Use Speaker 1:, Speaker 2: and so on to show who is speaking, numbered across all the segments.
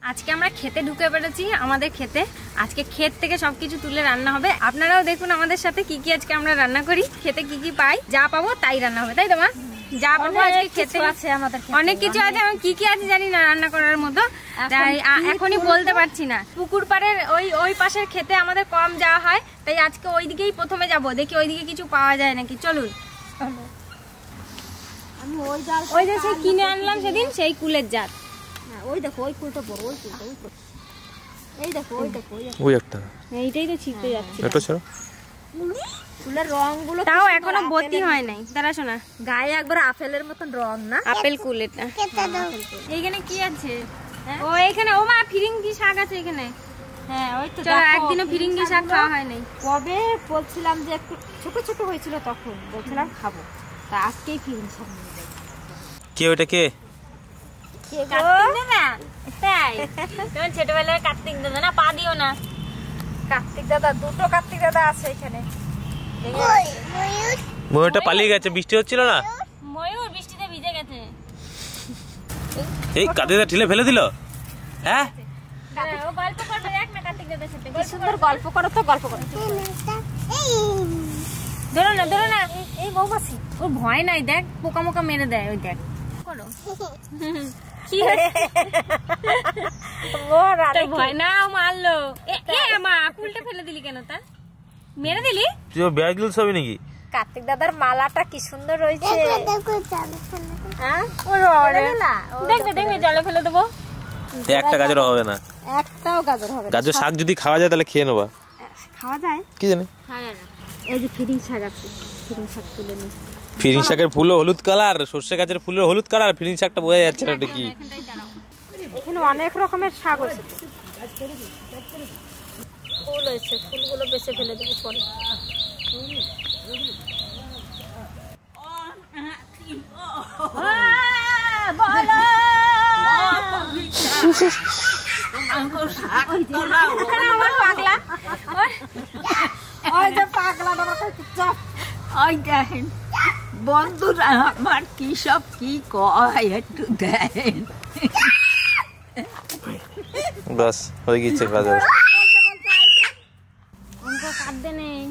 Speaker 1: আজকে আমরা খেতে ঢুকে পড়েছি। আমাদের খেতে আজকে ক্ষেত থেকে সবকিছু তুলে রান্না হবে। আপনারাও দেখুন আমাদের সাথে কি কি আজকে আমরা রান্না করি। খেতে কি কি পাই, যা পাবো তাই রান্না হবে, তাই তো মা? যা পাবো আজকে খেতে আছে, আমাদের অনেক কিছু আছে। আমি কি কি আছে জানি না রান্না করার মতো, তাই এখনই বলতে পারছি না। পুকুর পাড়ের ওই পাশের খেতে আমাদের কম যাওয়া হয়, তাই আজকে ওই দিকেই প্রথমে যাব, দেখি ওইদিকে কিছু পাওয়া যায় নাকি। চলুন। আমি ওই যে সেই কিনে আনলাম সেদিন, সেই কুলের জাত। ওই দেখো ওই কুলটা বড়, ওই কুলটা, এই দেখো ওই দেখো ওই একটা, এইটাই তো ছিটতে যাচ্ছে। এটা ছাড়া ফুলের রংগুলো তাও এখনো বতি হয় নাই। দাঁড়া শোনা, গায়ে একবার আপেলের মতন রং না, আপেল কুল এটা। এইখানে কি আছে? ও এখানে ও মা ফিরিঙ্গি শাক আছে এখানে। হ্যাঁ ওই তো, চলো একদিনও ফিরিঙ্গি শাক খাওয়া হয় নাই। কবে বলছিলাম যে একটু ছোট ছোট হয়েছিল, তখন বলছিলাম খাবো, তা আজকেই ফিরিঙ্গি শাক নিয়ে যাই।
Speaker 2: কে ওটা কে?
Speaker 1: ছোটবেলায় কার্তিক দাদা না, পা দিও না। কার্তিক দাদা, দুটো কার্তিক দাদা আছে এখানে।
Speaker 2: ময়ূরটা পালিয়ে গেছে, বৃষ্টি হচ্ছিল না?
Speaker 1: ময়ূর বৃষ্টিতে ভিজে গেছে।
Speaker 2: এই কাঁদিদা ঠেলে ফেলে দিল। হ্যাঁ
Speaker 1: ও গল্প করবে, দেখ না কার্তিক দাদার সাথে কি সুন্দর গল্প করো। তো গল্প করো, ধরো না ধরো না। এই মৌমাছি, ওর ভয় নাই, দেখ পোকা মোকা মেরে দেয়। ওই দেখ করো, ভয় না মারলো। মা ফুলটা ফেলে দিলি কেন? তা মেরে দিলি?
Speaker 2: ব্যাগগুলো সবই নাকি?
Speaker 1: কার্তিক দাদার মালাটা কি সুন্দর রয়েছে। দেখবে দেখবে জলে ফেলে দেবো।
Speaker 2: একটা গাজর হবে না,
Speaker 1: একটাও গাজর হবে না।
Speaker 2: গাজর শাক যদি খাওয়া যায় তাহলে খেয়ে নেবা।
Speaker 1: খাওয়া যায়
Speaker 2: কি জানি,
Speaker 1: এই যে ফিরিং শাক আছে, ফিরিং শাক তুলে নি।
Speaker 2: ফিরিং শাকের ফুলও হলুদ কালার, সর্ষে গাছের ফুলের হলুদ কালার, ফিরিং শাকটা বোঝা যাচ্ছে না কি।
Speaker 1: এখানে অনেক রকমের শাক আছে, ফুল হয়েছে, ফুলগুলো বেছে ফেলে দেবো পরে।
Speaker 3: বন্ধুরা আমার কি সব কি কয় একটু দেন।
Speaker 2: বাস হয়ে গেছে গাজর।
Speaker 1: কাটতে নেই,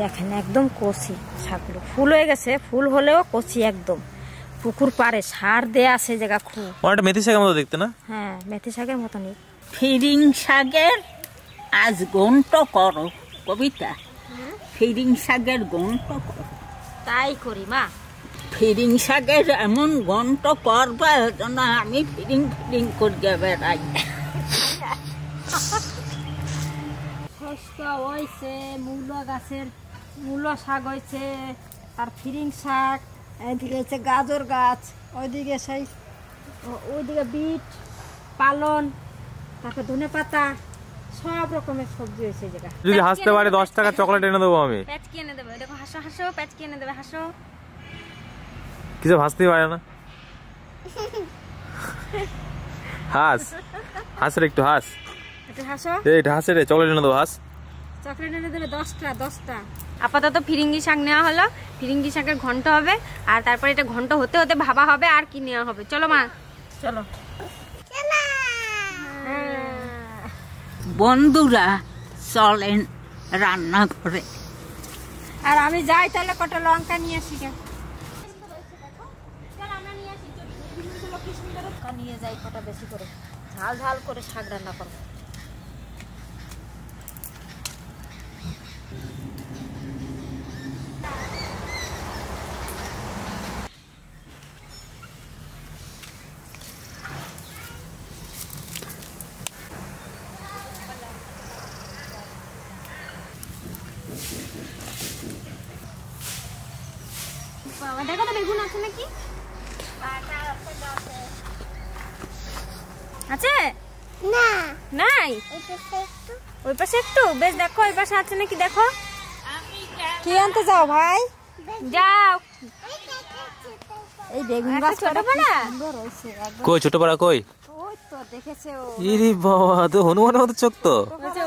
Speaker 1: দেখেন একদম কচি শাকগুলো, ফুল হয়ে গেছে, ফুল হলেও কচি একদম। পুকুর পাড়ে সার দেয়া আছে জায়গা খুব।
Speaker 2: অনেকটা মেথি শাকের মতো দেখতে না?
Speaker 1: হ্যাঁ মেথি শাকের মতনই।
Speaker 3: ফিরিং শাকের আজ গন্ট করো কবিতা, ফিরিং শাকের গন্ট করো।
Speaker 1: তাই করি মা,
Speaker 3: ফিরিং শাকের এমন গন্ট করবা যেন আমি ফিরিং ফিরিং করিয়া বেড়াই।
Speaker 1: শস্য হয়েছে, মূলো গাছের মূলো শাক হয়েছে, আর ফিরিং শাক, এদিকে হচ্ছে গাজর গাছ, ওইদিকে সেই ওইদিকে বিট, পালন, তারপর ধনে পাতা, সব রকমের সবজি হয়েছে। জায়গা
Speaker 2: যদি হাসতে পারে 10 টাকা চকলেট এনে দেবো আমি।
Speaker 1: প্যাচকি এনে দেবে, দেখো হাসো হাসো, প্যাচকি এনে দেবে, হাসো।
Speaker 2: কিছু হাসতেই পারে না, হাস হাস রে, একটু হাস,
Speaker 1: একটু হাসো।
Speaker 2: এই হাসে রে, চকলেট এনে দেবো, হাস।
Speaker 1: চকলেট এনে দেবে 10টা। আপাতত ফিরিঙ্গি শাক নেওয়া হলো, ফিরিঙ্গি শাকের ঘন্ট হবে, আর তারপরে এটা ঘন্ট হতে হতে ভাবা হবে আর কি নেওয়া হবে। চলো মা, চলো।
Speaker 3: বন্ধুরা চলেন রান্না করে।
Speaker 1: আর আমি যাই তাহলে কটা লঙ্কা নিয়ে আসি। নিয়ে যাই কটা বেশি করে, ঝাল ঝাল করে শাক রান্না করবো। দেখো তো বেগুন আছে নাকি? আছে না? নাই, ওই পাশে একটু বেশ দেখো, ওই পাশে আছে নাকি দেখো। কি আনতে যাও ভাই? যাও। এই বেগুন গাছ ছোট পাড়া,
Speaker 2: কই ছোট পাড়া কই?
Speaker 1: ওই তো দেখেছে ও।
Speaker 2: ইরে বাবা, তো হনুমানের মতো চোখ তো।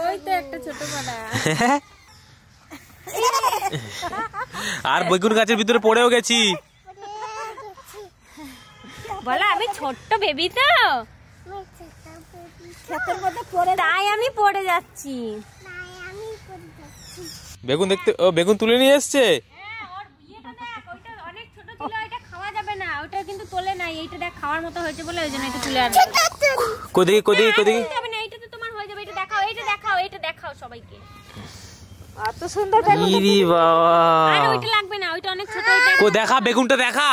Speaker 1: ওই তো একটা ছোট পাড়া।
Speaker 2: আর বেগুন গাছের ভিতরে পড়েও গেছি।
Speaker 1: বলা আমি ছোট্ট বেবি তো, তাই আমি পড়ে যাচ্ছি।
Speaker 2: বেগুন দেখতে, ও বেগুন তুলে নিয়ে এসছে।
Speaker 1: অনেক ছোট ছিল, এটা খাওয়া যাবে না, ওটা কিন্তু তোলে নাই। এইটা দেখ খাওয়ার মতো হয়েছে বলে ওই জন্য এটা তুলে আনবে।
Speaker 2: কোদিকে কোদিকে কোদিকে
Speaker 1: যাবে না, এটা তো তোমার হয়ে যাবে। এটা দেখাও, এটা দেখাও, এটা দেখাও সবাইকে। এত সুন্দর বেগুন।
Speaker 2: ইরে বাবা,
Speaker 1: আরে ওইটা লাগবে না, ওইটা অনেক ছোট। ওইটা
Speaker 2: কো দেখা, বেগুনটা দেখা।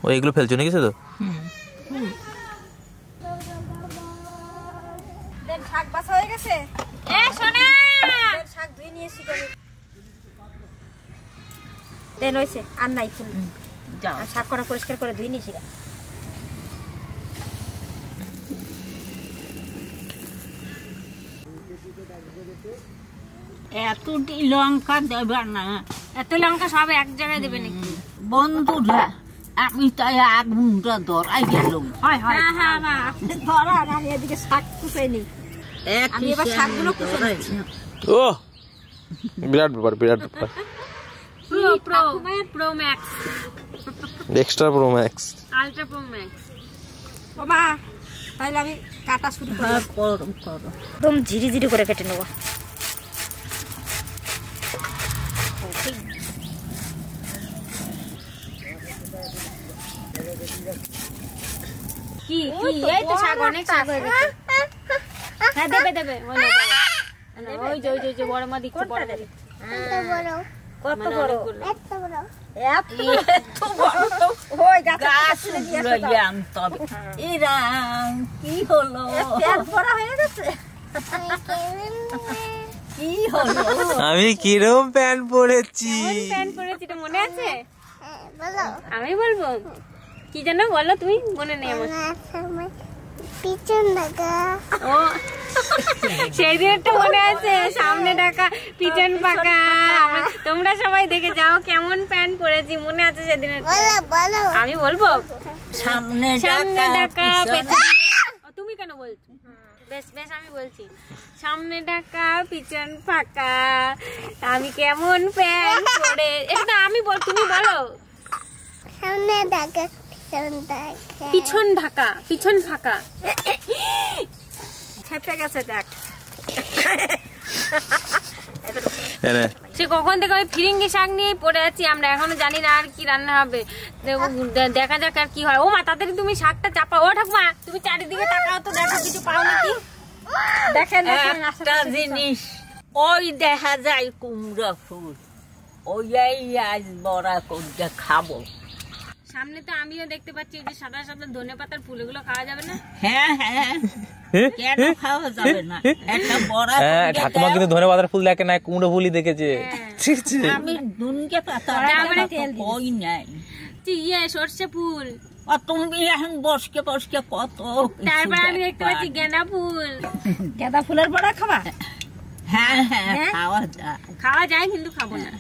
Speaker 2: ও এগুলো ফেলছো নাকি শুধু?
Speaker 1: দেন শাক বাছা হয়ে গেছে। এ সোনা, শাক ধুই নিয়েছি আমি। দেন হইছে, আর নাই ফুল।
Speaker 3: যাও,
Speaker 1: শাক করা পরিষ্কার করে ধুই নিয়েছি।
Speaker 3: এতটি লঙ্কা দেবে না।
Speaker 1: এত লঙ্কা সব এক জায়গায় দেবে নাকি?
Speaker 3: বন্ধুরা, আমি তাই আগুনটা ধরাই গেলাম।
Speaker 1: হয় হয়, হ্যাঁ হ্যাঁ ধরা। আমি এদিকে শাক কুচাই নি। আমি এবার শাকগুলো কুচাই।
Speaker 2: ও বিরাট ব্যাপার, বিরাট ব্যাপার।
Speaker 1: Pro pro pro max,
Speaker 2: extra pro max,
Speaker 1: ultra pro max. বাবা তাহলে আমি কাটা শুরু করি।
Speaker 3: করো করো,
Speaker 1: একদম ঝিরি ঝিরি করে কেটে নেব। কি কি এই তো শাক, অনেক শাক হয়ে গেছে। হ্যাঁ দেবে দেবে, ওই যে ওই যে বড় মা দিচ্ছে, বড় মা দিচ্ছে। কত বড়? এত বড়, এত বড় তো ওই গাছ
Speaker 3: লইয়া আনতে হবে। এরা কি হলো?
Speaker 1: পেট ভরা হয়ে গেছে।
Speaker 3: কি হলো?
Speaker 2: আমি কিরম প্যান্ট পরেছি?
Speaker 1: প্যান্ট পরেছি, এটা মনে আছে? বলো, আমি বলবো। কি জানো বলো তুমি, মনে নেই আমার। পিছন ঢাকা। ও সেই দিনটা মনে আছে, সামনে ঢাকা পিছন পাকা। তোমরা সবাই দেখে যাও কেমন প্যান্ট পরেছি, মনে আছে সেদিনের? আমি বলবো
Speaker 3: সামনে
Speaker 1: ঢাকা তুমি কেন বলছো? বেশ বেশ আমি বলছি, সামনে ঢাকা পিছন ফাঁকা, আমি কেমন প্যান্ট পরে। এটা আমি বল, তুমি বলো। সামনে ঢাকা পিছন ঢাকা পিছন ফাঁকা। খেপে গেছে দেখ। সে কখন থেকে ওই ফিরিঙ্গি শাক নিয়েই পড়ে আছি আমরা, এখনো জানি না আর কি রান্না হবে। দেখা যাক আর কি হয়। ও মা তাড়াতাড়ি তুমি শাকটা চাপা। ও ঠাকুমা তুমি চারিদিকে তাকাও তো, দেখো কিছু পাও নাকি। দেখেন
Speaker 3: একটা জিনিস, ওই দেখা যায় কুমড়া ফুল, ওই আজ বড়া করে খাবো।
Speaker 1: সামনে তো আমিও দেখতে পাচ্ছি যে সাদা সাদা ধনে পাতার ফুল, এগুলো খাওয়া যাবে না?
Speaker 3: হ্যাঁ হ্যাঁ, কেন খাওয়া যাবে না? একটা বড়া
Speaker 2: ঠাকুমা কিন্তু ধনে পাতার ফুল দেখে না, কুমড়ো ফুলই দেখেছে।
Speaker 3: আমি দুনকে পাতা ওই নাই,
Speaker 1: ইয়ে সর্ষে ফুল।
Speaker 3: তুমি এখন বসকে বসকে কত।
Speaker 1: তারপর আমি দেখতে পাচ্ছি গাঁদা ফুল।
Speaker 3: গাঁদা ফুলের বড়া খাবা? হ্যাঁ হ্যাঁ খাওয়া যায়,
Speaker 1: খাওয়া যায় কিন্তু খাবো না।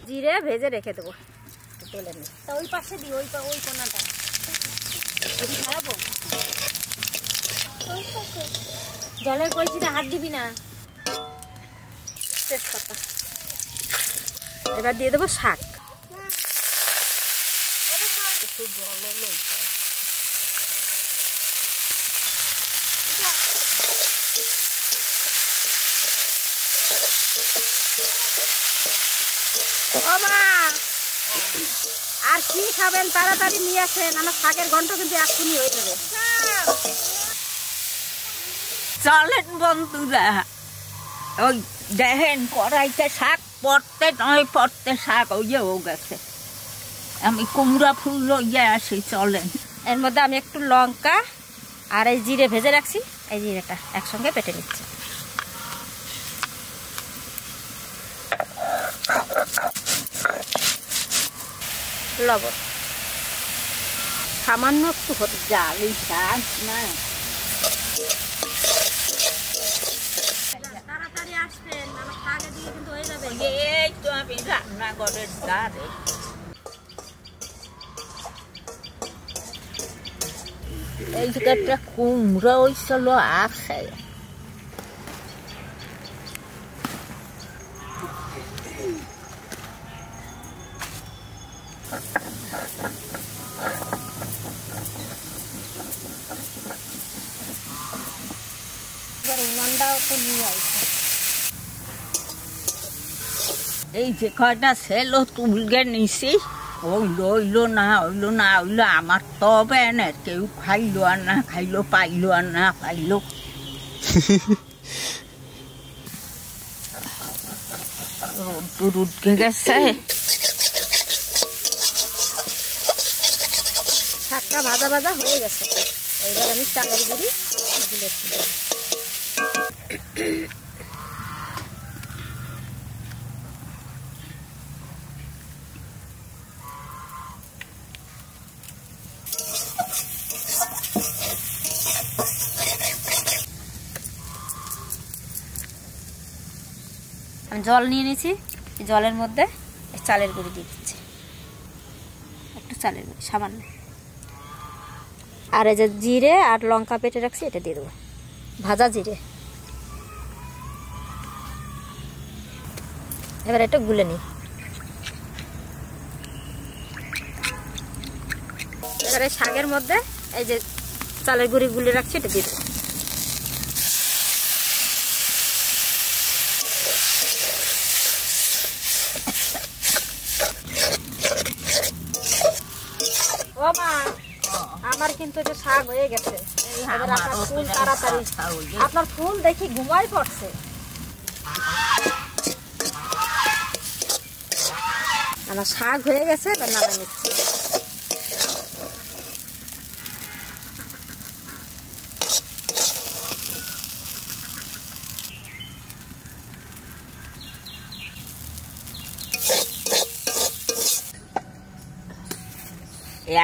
Speaker 1: জিরে ভেজে রেখে দেবো, ওই পাশে দিই, ওই কোনাটা খাবো। জলের কলসিতে হাত দিবি না। তেজপাতা এবার দিয়ে দেবো শাক। আর কি খাবেন তাড়াতাড়ি নিয়ে আসেন, আমার শাকের ঘন্ট কিন্তু এক্ষুনি হয়ে যাবে।
Speaker 3: চলেন বন্ধুরা, ওই দেখেন কড়াইতে শাক পড়তে নয় পড়তে শাক হয়েও গেছে। আমি কুমড়া ফুল লইয়া আসি, চলেন।
Speaker 1: এর মধ্যে আমি একটু লঙ্কা আর এই জিরে ভেজে রাখছি, এই জিরেটা একসঙ্গে পেটে নিচ্ছি। লবণ সামান্য একটু হতে
Speaker 3: জালি শাক না,
Speaker 1: তাড়াতাড়ি আসবেন, আমার শাকে দিয়ে কিন্তু হয়ে যাবে।
Speaker 3: এই তো আমি রান্নাঘরের দ্বারে। এই যে একটা কুমড়ো হয়েছিল আছে। এই যে কয়টা ছেলো তুলগে নিছি, হইলো না আমার তো হবে না, কেউ খাইলো আর না খাইলো, পাইলো আর না পাইলো। রোদ্দুর উঠে গেছে।
Speaker 1: শাকটা ভাজা ভাজা হয়ে গেছে, এবার আমি চালের গুঁড়ি গুলে আমি জল নিয়ে নিয়েছি, জলের মধ্যে চালের গুঁড়ি দিয়ে দিচ্ছি, একটু চালের গুঁড়ি সামান্য, আর এই যে জিরে আর লঙ্কা পেটে রাখছি এটা দিয়ে দেবো, ভাজা জিরে। এবার এটা গুলে নিই। এবারে শাকের মধ্যে এই যে চালের গুঁড়ি গুলে রাখছি এটা দিয়ে দেবো। আমার কিন্তু এটা শাক হয়ে গেছে, তাড়াতাড়ি আপনার ফুল দেখি ঘুমাই পড়ছে। আমার শাক হয়ে গেছে, এবার নামা নিচ্ছি।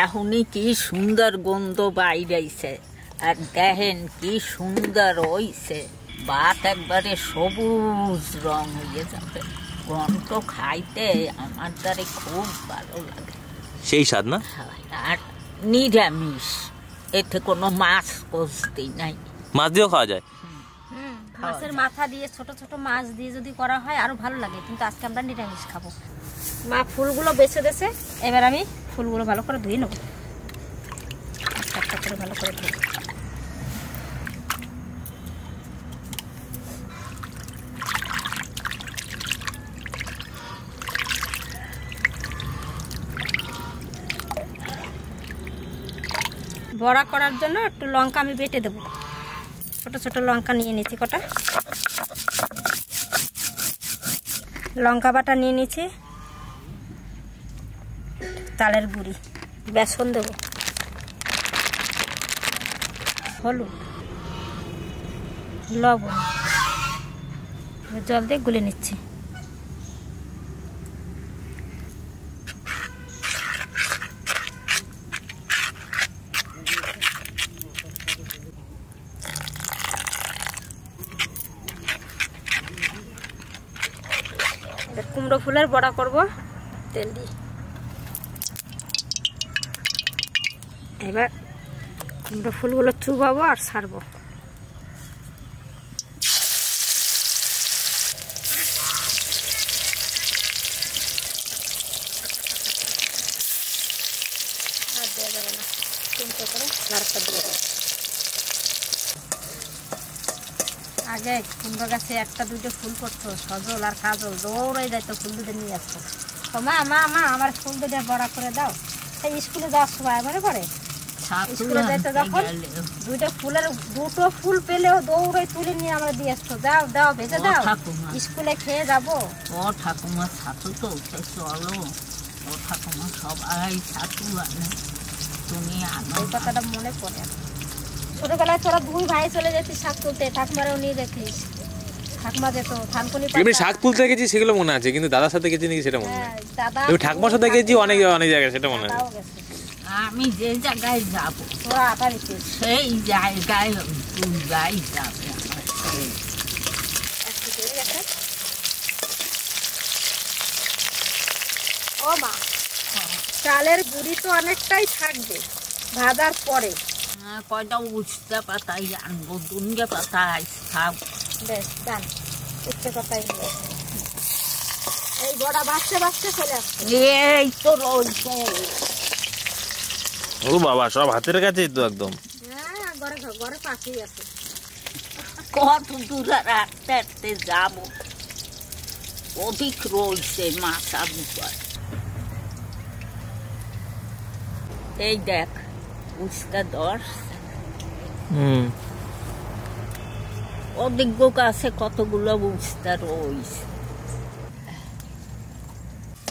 Speaker 3: এখনই কি সুন্দর গন্ধ বাইরেছে, আর দেখেন কি সুন্দর হইছে, ভাত একবারে সবুজ রং হয়ে যাবে। গন্ধ খাইতে আমার দ্বারে খুব ভালো লাগে,
Speaker 2: সেই স্বাদ না?
Speaker 3: আর নিরামিষ, এতে কোনো মাছ কষতি নাই।
Speaker 2: মাছ দিয়েও খাওয়া যায়?
Speaker 1: মাছের মাথা দিয়ে ছোট ছোট মাছ দিয়ে যদি করা হয় আরো ভালো লাগে, কিন্তু আজকে আমরা নিরামিষ খাবো। মা ফুলগুলো বেছে দিয়েছে, এবার আমি ফুলগুলো ভালো করে ধুয়ে নেবো, একটা করে ভালো করে ধুয়ে। বড়া করার জন্য একটু লঙ্কা আমি বেটে দেবো, ছোট ছোট লঙ্কা নিয়ে নিচ্ছি কটা, লঙ্কা বাটা নিয়ে নিচ্ছি, চালের গুঁড়ি, বেসন দেবো, হলুদ, লবণ, জল দিয়ে গুলে নিচ্ছি। কুমড়ো ফুলের বড়া করব তেল দিয়ে। এবার কুমড়ো ফুলগুলো চুবাবো আর ছাড়বো। আর দেওয়া যাবে না, চিন্তা করে নাড়াটা দিয়ে দেবো। আগে কুমড়ো গাছে একটা দুটো ফুল পড়তো, সজল আর কাজল দৌড়ে যাইতো ফুল দুটো নিয়ে আসতো। মা মা মা আমার ফুল দুটো বড়া করে দাও। সেই স্কুলে যাওয়ার সময় মনে পড়ে, স্কুলে যাইতো যখন দুটো ফুল পেলেও দৌড়ে তুলে নিয়ে আমরা দিয়ে আসতো, দাও দাও ভেজে দাও, স্কুলে খেয়ে যাবো।
Speaker 3: ও ঠাকুমা ছাতু তো চলো, ও ঠাকুমা সবাই ছাতু আনে, তুমি আনো।
Speaker 1: এই কথাটা মনে পড়ে। ছোটবেলায় তোরা দুই ভাই চলে যেতিস শাক তুলতে, ঠাকুমারাও নিয়ে যেতিস, ঠাকুমা যেত ধানকুনি।
Speaker 2: এমনি শাক তুলতে গেছি সেগুলো মনে আছে, কিন্তু দাদার সাথে গেছি নাকি সেটা মনে নেই।
Speaker 1: দাদা
Speaker 2: ঠাকুমার সাথে গেছি অনেক অনেক জায়গায়, সেটা মনে আছে।
Speaker 3: আমি যে জায়গায় যাবো
Speaker 1: তোরা আটা দিতিস,
Speaker 3: সেই জায়গায় তুই যাই যাবে।
Speaker 1: ও মা, চালের গুঁড়ি তো অনেকটাই থাকবে ভাজার পরে,
Speaker 3: কয়টা উস্তে পাতাই আনবো, দুনগে পাতা খাও।
Speaker 1: বেশ জান, উচ্ছে পাতাই এই বড়া বাচ্চা বাচ্চা চলে আসছে।
Speaker 3: এই তো রয়েছে।
Speaker 2: ও বাবা, সব হাতের কাছেই তো একদম।
Speaker 1: হ্যাঁ, ঘরে পাশেই আছে।
Speaker 3: কত দূরে রাখতে রাখতে যাবো, অধিক রয়েছে মাথার উপর। এই দেখ উস্তে 10, অধিক গাছে কতগুলো উস্তে রয়েছে।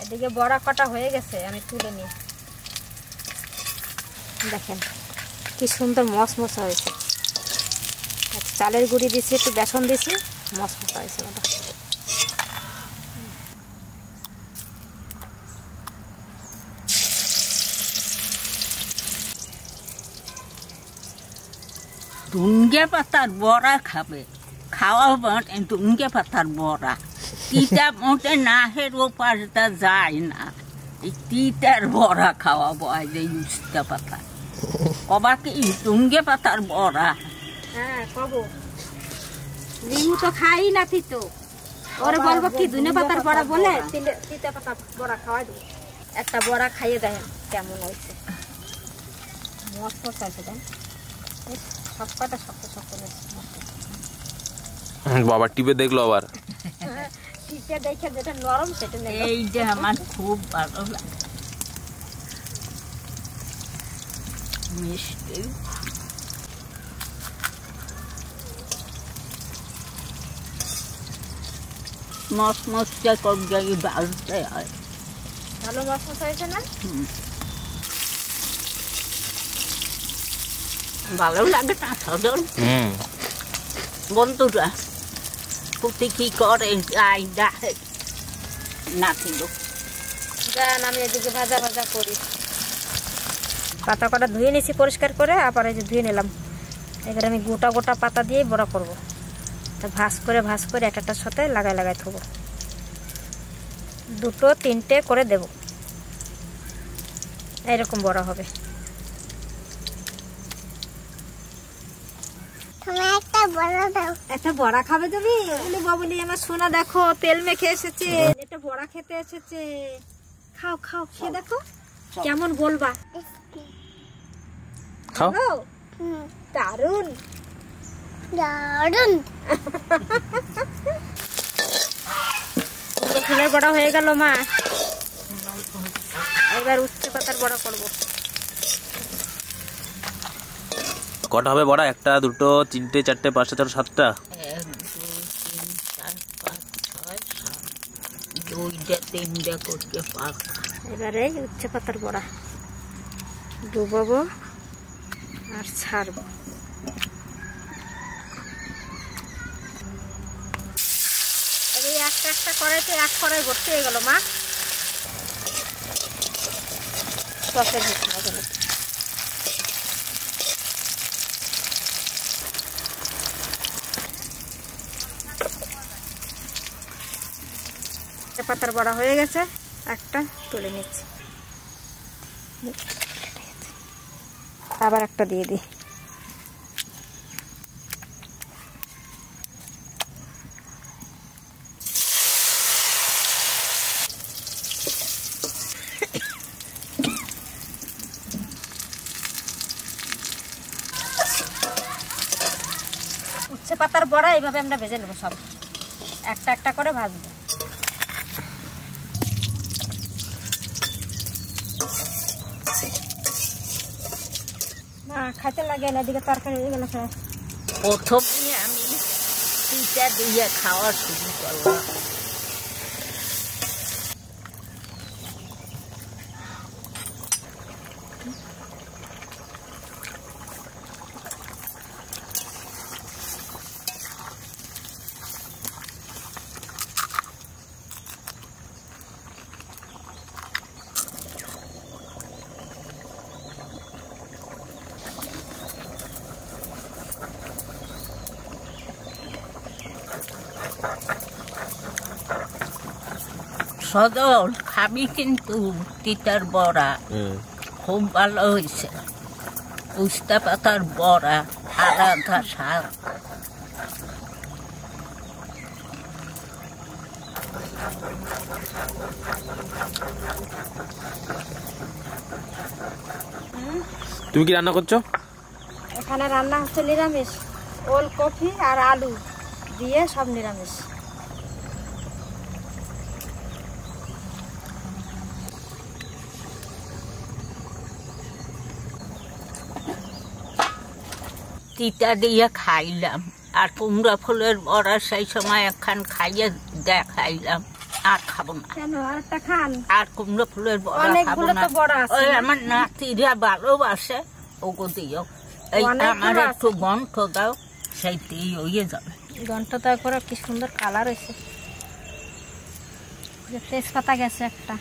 Speaker 1: এদিকে বড়া কটা হয়ে গেছে, আমি তুলে নিই। দেখেন কি সুন্দর মশমশা হয়েছে। চালের গুঁড়ি দিয়েছি, একটু বেসন দিয়েছি, মশমশা হয়েছে ওটা।
Speaker 3: দুনগে পাতার বড়া খাবে, খাওয়া বটে দুনগে পাতার বড়া। তিতা মোটে নাহের ওপাশটা যায় না, এই তিতার বড়া খাওয়াবো আজ এই উস্তে পাতা। কবা কি দুনগে পাতার বড়া?
Speaker 1: হ্যাঁ কবো, রিমু তো খাই না তিতো, ওরে বলবো কি ধনে পাতার বড়া বলে তিতা পাতার বড়া খাওয়াই দেবো। একটা বড়া খাইয়ে দেখেন কেমন হয়েছে, মশমশা হয়েছে। দেন সব কটা শক্ত শক্ত
Speaker 2: বাবা টিপে দেখলো আবার,
Speaker 1: টিপে দেখে যেটা নরম সেটা নেই।
Speaker 3: এই যে আমার খুব ভালো লাগে মিষ্টি। মশমশা করে বাজতে হয়,
Speaker 1: ভালো মশমশা হয়েছে না?
Speaker 3: ভালো লাগে না সদর। বন্ধুরা পুঁতি কি করে যাই দেখে না ছিল।
Speaker 1: যান আমি এদিকে ভাজা ভাজা করি। পাতা কটা ধুয়ে নিয়েছি পরিষ্কার করে, আবার এই যে ধুয়ে নিলাম। এবার আমি গোটা গোটা পাতা দিয়ে বড়া করব। তো ভাজ করে একটার সাথে লাগাই থবো, 2 3টে করে দেব, এইরকম বড়া হবে। একটা বড়া খাবে তুমি? বলি বাবুলি আমার সোনা দেখো তেল মেখে এসেছে, একটা বড়া খেতে এসেছে। খাও খাও, খেয়ে দেখো কেমন বলবা।
Speaker 2: খাও।
Speaker 1: দারুন ফুলের বড়া হয়ে গেল মা। এবার উচ্ছে পাতার বড়া করবো।
Speaker 2: কটা হবে বড়া? 1 2 3 4 5 6 7টা।
Speaker 3: 1 2 3 4 5 6 7, 2টা 3টা করতে পাক।
Speaker 1: এবারে উচ্ছে পাতার বড়া ডুবাবো আর ছাড়বো। এই একটা কড়াইতে 1 কড়াই ভর্তি হয়ে গেল মা। সসের ভিতরে পাতার বড়া হয়ে গেছে, একটা তুলে নিচ্ছি। আবার একটা দিয়ে দিই। উচ্ছে পাতার বড়া এইভাবে আমরা ভেজে নেবো, সব একটা করে ভাজবো। খাইতে লাগে না, এদিকে তরকারি হয়ে গেল।
Speaker 3: প্রথমে আমি তিতা দিয়ে খাওয়া শুরু করবো। সদল খাবি কিন্তু তিতার বড়া খুব ভালো হয়েছে। উস্তা পাতার বড়া, আলাদা শাক।
Speaker 2: তুমি কি রান্না করছো?
Speaker 1: এখানে রান্না হচ্ছে নিরামিষ, ওলকপি আর আলু দিয়ে সব নিরামিষ।
Speaker 3: তিতা দিয়ে খাইলাম, আর কুমড়া ফুলের বড়া সেই সময় একখান খাইয়ে দেখাইলাম, আর খাবো না।
Speaker 1: কেন আরেকটা খান?
Speaker 3: আর কুমড়া ফুলের বড়া খাবো
Speaker 1: অনেকগুলো
Speaker 3: না।
Speaker 1: তো বড়া আছে।
Speaker 3: ওই আমার নাতিরা ভালোবাসে, ওগো দিও। এই আমার একটু গন্ঠ দাও, সেইটাই হয়ে যাবে।
Speaker 1: গন্ঠ দেওয়ার পরে কি সুন্দর কালার হয়েছে। তেজপাতা গেছে একটা।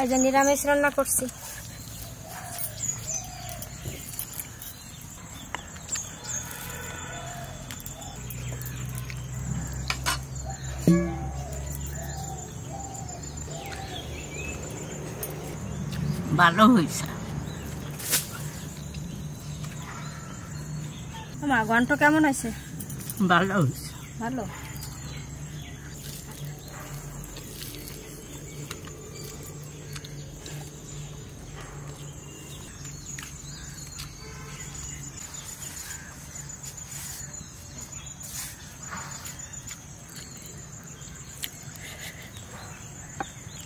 Speaker 1: এই যে নিরামিষ রান্না করছি।
Speaker 3: ভালো হয়েছে।
Speaker 1: মা গন্ঠ কেমন হয়েছে?
Speaker 3: ভালো হয়েছে।
Speaker 1: ভালো।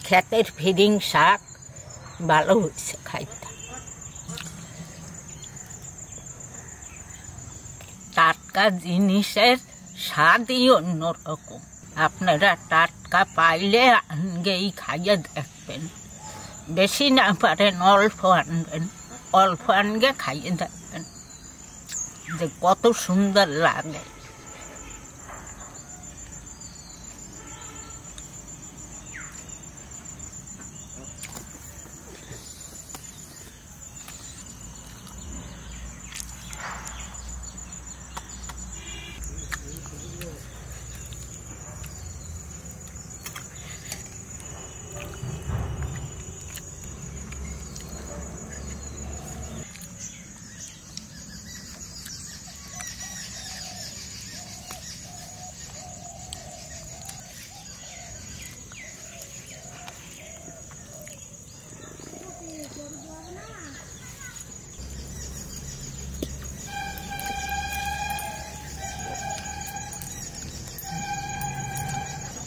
Speaker 3: ক্ষেতের ফিরিং শাক ভালো হয়েছে খাইতে। টাটকা জিনিসের স্বাদই অন্যরকম। আপনারা টাটকা পাইলে আনগেই খাইয়ে দেখবেন, বেশি না পারেন অল্প আনবেন, অল্প আনগে খাইয়ে দেখবেন যে কত সুন্দর লাগে।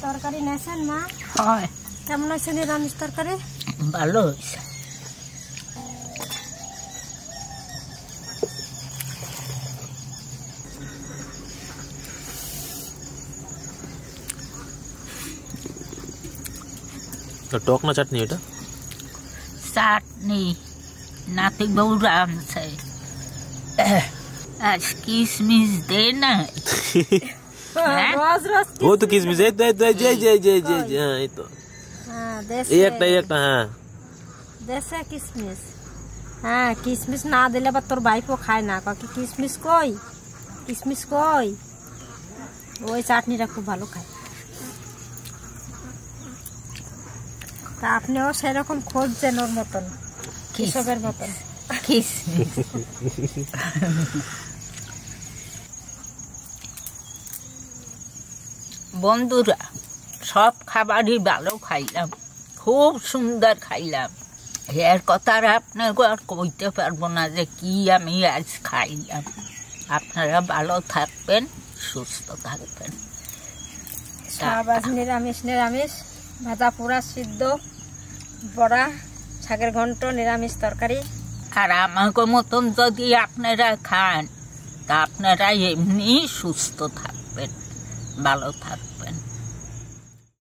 Speaker 1: তরকারি নেছেন মা?
Speaker 3: হয়।
Speaker 1: কেমন হয়েছে নিরামিষ তরকারি?
Speaker 3: ভালো হয়েছে।
Speaker 2: টক না চাটনি এটা?
Speaker 3: চাটনি নাতি বউরা আনছে। আজ কিশমিশ দে না।
Speaker 1: রোজ রোজ
Speaker 2: वो तो किसमिस है ये तो
Speaker 1: হ্যাঁ
Speaker 2: ये একটা হ্যাঁ
Speaker 1: দেশে কিশমিশ। হ্যাঁ কিশমিশ না দিলে বা তোর ভাইপো খায় না, কি কিশমিশ কই, কিশমিশ কই। ওই চাটনিটা খুব ভালো খায়। তা আপনিও সেরকম খুঁজছেন ওর মতন, কৃষকের মতন
Speaker 3: কিশমিশ। বন্ধুরা, সব খাবারই ভালো খাইলাম, খুব সুন্দর খাইলাম। এর কথা আপনাকে আর কইতে পারবো না যে কি আমি আজ খাইলাম। আপনারা ভালো থাকবেন, সুস্থ থাকবেন।
Speaker 1: সব আজ নিরামিষ নিরামিষ, ভাজা পোড়া সিদ্ধ বড়া, শাকের ঘন্ট, নিরামিষ তরকারি।
Speaker 3: আর আমাকে মতন যদি আপনারা খান তা আপনারা এমনি সুস্থ থাকবেন, ভালো থাকবেন।